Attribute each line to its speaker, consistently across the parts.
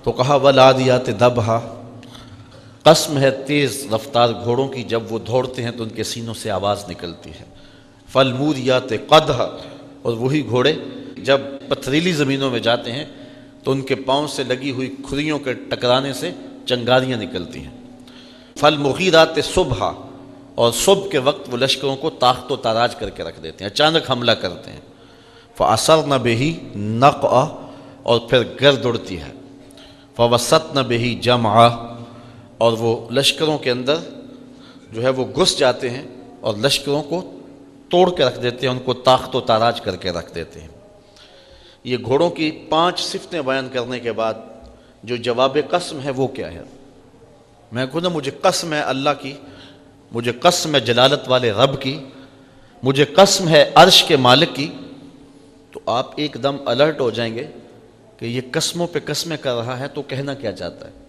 Speaker 1: تو کہا والعادیات ضبحا، قسم ہے تیز رفتار گھوڑوں کی، جب وہ دوڑتے ہیں تو ان کے سینوں سے آواز نکلتی ہے۔ فالموریات قدحا، اور وہی گھوڑے جب پتھریلی زمینوں میں جاتے ہیں تو ان کے پاؤں سے لگی ہوئی کھریوں کے ٹکرانے سے چنگاریاں نکلتی ہیں۔ فالمغیرات صبحا، اور صبح کے وقت وہ لشکروں کو طاقت و تاراج کر کے رکھ دیتے ہیں، اچانک حملہ کرتے ہیں۔ فَأَثَرْنَ بِهِ نَقْعًا، اور پھر گرد اڑتی ہے۔ فَوَسَطْنَ بِهِ جَمْعًا، اور وہ لشکروں کے اندر جو ہے وہ گھس جاتے ہیں اور لشکروں کو توڑ کے رکھ دیتے ہیں، ان کو طاقت و تاراج کر کے رکھ دیتے ہیں۔ یہ گھوڑوں کی 5 صفتیں بیان کرنے کے بعد جو جواب قسم ہے وہ کیا ہے؟ میں کہوں نا مجھے قسم ہے اللہ کی، مجھے قسم ہے جلالت والے رب کی، مجھے قسم ہے عرش کے مالک کی، تو آپ ایک دم الرٹ ہو جائیں گے کہ یہ قسموں پہ قسمیں کر رہا ہے تو کہنا کیا چاہتا ہے۔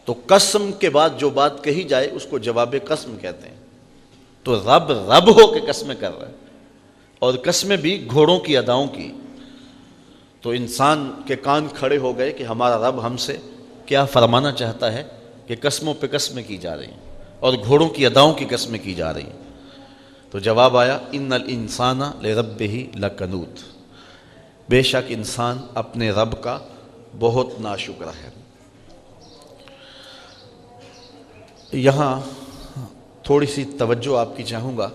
Speaker 1: تو قسم کے بعد جو بات کہی جائے اس کو جواب قسم کہتے ہیں۔ تو رب ہو کے قسمیں کر رہا ہے، اور قسمیں بھی گھوڑوں کی اداؤں کی۔ تو انسان کے کان کھڑے ہو گئے کہ ہمارا رب ہم سے کیا فرمانا چاہتا ہے کہ قسموں پہ قسمیں کی جا رہی ہیں اور گھوڑوں کی اداؤں کی قسمیں کی جا رہی ہیں۔ تو جواب آیا ان الانسان لربہ لکنود، بے شک انسان اپنے رب کا بہت ناشکر ہے۔ یہاں تھوڑی سی توجہ آپ کی چاہوں گا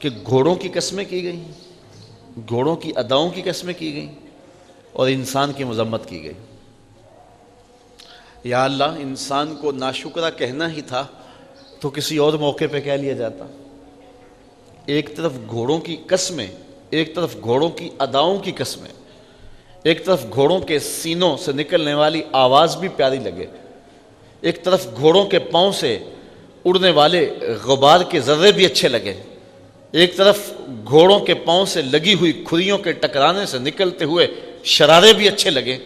Speaker 1: کہ گھوڑوں کی قسمیں کی گئیں، گھوڑوں کی اداؤں کی قسمیں کی گئیں، اور انسان کی مذمت کی گئی۔ یا اللہ، انسان کو ناشکرہ کہنا ہی تھا تو کسی اور موقع پہ کہہ لیا جاتا۔ ایک طرف گھوڑوں کی قسمیں، ایک طرف گھوڑوں کی اداؤں کی قسمیں، ایک طرف گھوڑوں کے سینوں سے نکلنے والی آواز بھی پیاری لگے، ایک طرف گھوڑوں کے پاؤں سے اڑنے والے غبار کے ذرے بھی اچھے لگے، ایک طرف گھوڑوں کے پاؤں سے لگی ہوئی کھریوں کے ٹکرانے سے نکلتے ہوئے شرارے بھی اچھے لگے،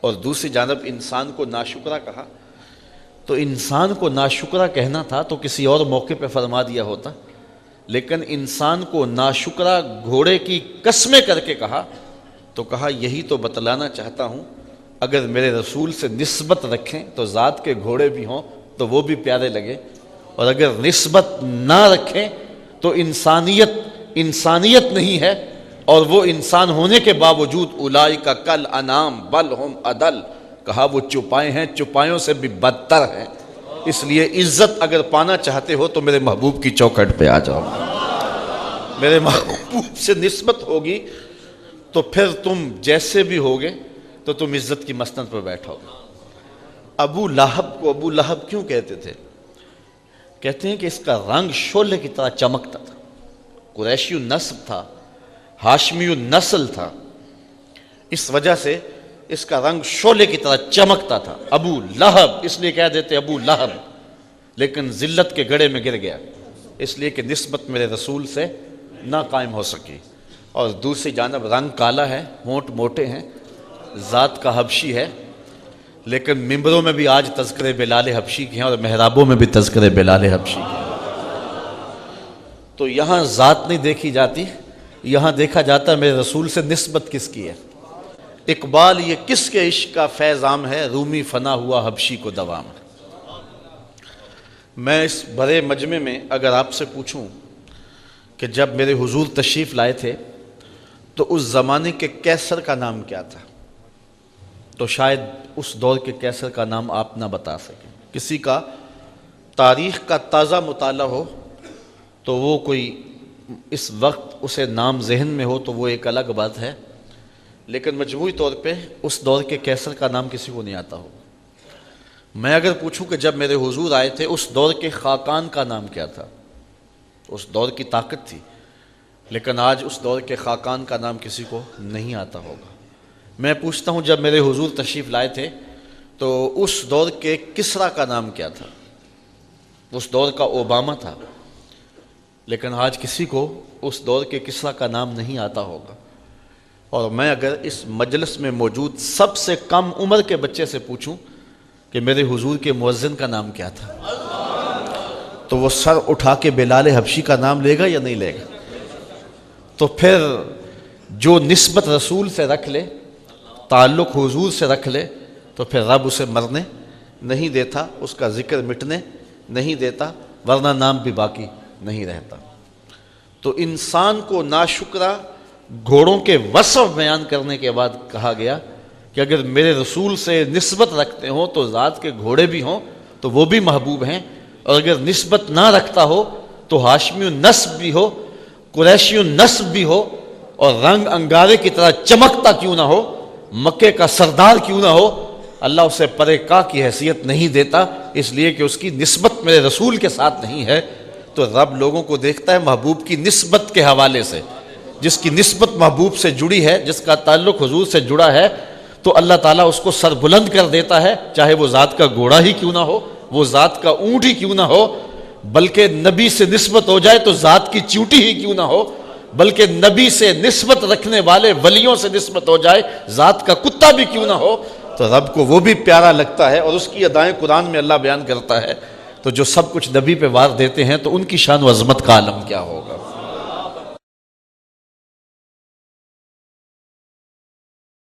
Speaker 1: اور دوسری جانب انسان کو ناشکرہ کہا۔ تو انسان کو ناشکرہ کہنا تھا تو کسی اور موقع پہ فرما دیا ہوتا، لیکن انسان کو ناشکرہ گھوڑے کی قسمیں کر کے کہا، تو کہا یہی تو بتلانا چاہتا ہوں، اگر میرے رسول سے نسبت رکھیں تو ذات کے گھوڑے بھی ہوں تو وہ بھی پیارے لگے، اور اگر نسبت نہ رکھیں تو انسانیت نہیں ہے، اور وہ انسان ہونے کے باوجود اولئک کل انعام بل ہم اضل، کہا وہ چوپائے ہیں، چوپایوں سے بھی بدتر ہیں۔ اس لیے عزت اگر پانا چاہتے ہو تو میرے محبوب کی چوکھٹ پہ آ جاؤ، میرے محبوب سے نسبت ہوگی تو پھر تم جیسے بھی ہوگے تو تم عزت کی مسند پر بیٹھو گے۔ ابو لہب کو ابو لہب کیوں کہتے تھے؟ کہتے ہیں کہ اس کا رنگ شعلے کی طرح چمکتا تھا، قریشی النسب تھا، ہاشمی النسل تھا، اس وجہ سے اس کا رنگ شعلے کی طرح چمکتا تھا۔ ابو لہب اس لیے کہہ دیتے ابو لہب، لیکن ذلت کے گڑھے میں گر گیا اس لیے کہ نسبت میرے رسول سے نہ قائم ہو سکی۔ اور دوسری جانب رنگ کالا ہے، ہونٹ موٹے ہیں، ذات کا حبشی ہے، لیکن ممبروں میں بھی آج تذکرے بلال حبشی کے ہیں اور محرابوں میں بھی تذکرے بلال حبشی کے ہیں۔ تو یہاں ذات نہیں دیکھی جاتی، یہاں دیکھا جاتا ہے میرے رسول سے نسبت کس کی ہے۔ اقبال یہ کس کے عشق کا فیض عام ہے، رومی فنا ہوا حبشی کو دوام ہے۔ میں اس بڑے مجمع میں اگر آپ سے پوچھوں کہ جب میرے حضور تشریف لائے تھے تو اس زمانے کے کیسر کا نام کیا تھا، تو شاید اس دور کے کیسر کا نام آپ نہ بتا سکیں۔ کسی کا تاریخ کا تازہ مطالعہ ہو تو وہ کوئی اس وقت اسے نام ذہن میں ہو تو وہ ایک الگ بات ہے، لیکن مجموعی طور پہ اس دور کے کیسر کا نام کسی کو نہیں آتا ہو۔ میں اگر پوچھوں کہ جب میرے حضور آئے تھے اس دور کے خاقان کا نام کیا تھا، اس دور کی طاقت تھی، لیکن آج اس دور کے خاقان کا نام کسی کو نہیں آتا ہوگا۔ میں پوچھتا ہوں جب میرے حضور تشریف لائے تھے تو اس دور کے کسرا کا نام کیا تھا، اس دور کا اوباما تھا، لیکن آج کسی کو اس دور کے کسرا کا نام نہیں آتا ہوگا۔ اور میں اگر اس مجلس میں موجود سب سے کم عمر کے بچے سے پوچھوں کہ میرے حضور کے مؤذن کا نام کیا تھا، تو وہ سر اٹھا کے بلال حبشی کا نام لے گا یا نہیں لے گا؟ تو پھر جو نسبت رسول سے رکھ لے، تعلق حضور سے رکھ لے تو پھر رب اسے مرنے نہیں دیتا، اس کا ذکر مٹنے نہیں دیتا، ورنہ نام بھی باقی نہیں رہتا۔ تو انسان کو ناشکرا گھوڑوں کے وصف بیان کرنے کے بعد کہا گیا کہ اگر میرے رسول سے نسبت رکھتے ہوں تو ذات کے گھوڑے بھی ہوں تو وہ بھی محبوب ہیں، اور اگر نسبت نہ رکھتا ہو تو ہاشمی النسب بھی ہو، قریشی النسب بھی ہو، اور رنگ انگارے کی طرح چمکتا کیوں نہ ہو، مکے کا سردار کیوں نہ ہو، اللہ اسے پرے کا کی حیثیت نہیں دیتا، اس لیے کہ اس کی نسبت میرے رسول کے ساتھ نہیں ہے۔ تو رب لوگوں کو دیکھتا ہے محبوب کی نسبت کے حوالے سے، جس کی نسبت محبوب سے جڑی ہے، جس کا تعلق حضور سے جڑا ہے، تو اللہ تعالیٰ اس کو سر بلند کر دیتا ہے، چاہے وہ ذات کا گھوڑا ہی کیوں نہ ہو، وہ ذات کا اونٹ ہی کیوں نہ ہو، بلکہ نبی سے نسبت ہو جائے تو ذات کی چیوٹی ہی کیوں نہ ہو، بلکہ نبی سے نسبت رکھنے والے ولیوں سے نسبت ہو جائے ذات کا کتا بھی کیوں نہ ہو، تو رب کو وہ بھی پیارا لگتا ہے، اور اس کی ادائیں قرآن میں اللہ بیان کرتا ہے۔ تو جو سب کچھ نبی پہ وار دیتے ہیں تو ان کی شان و عظمت کا عالم کیا ہوگا۔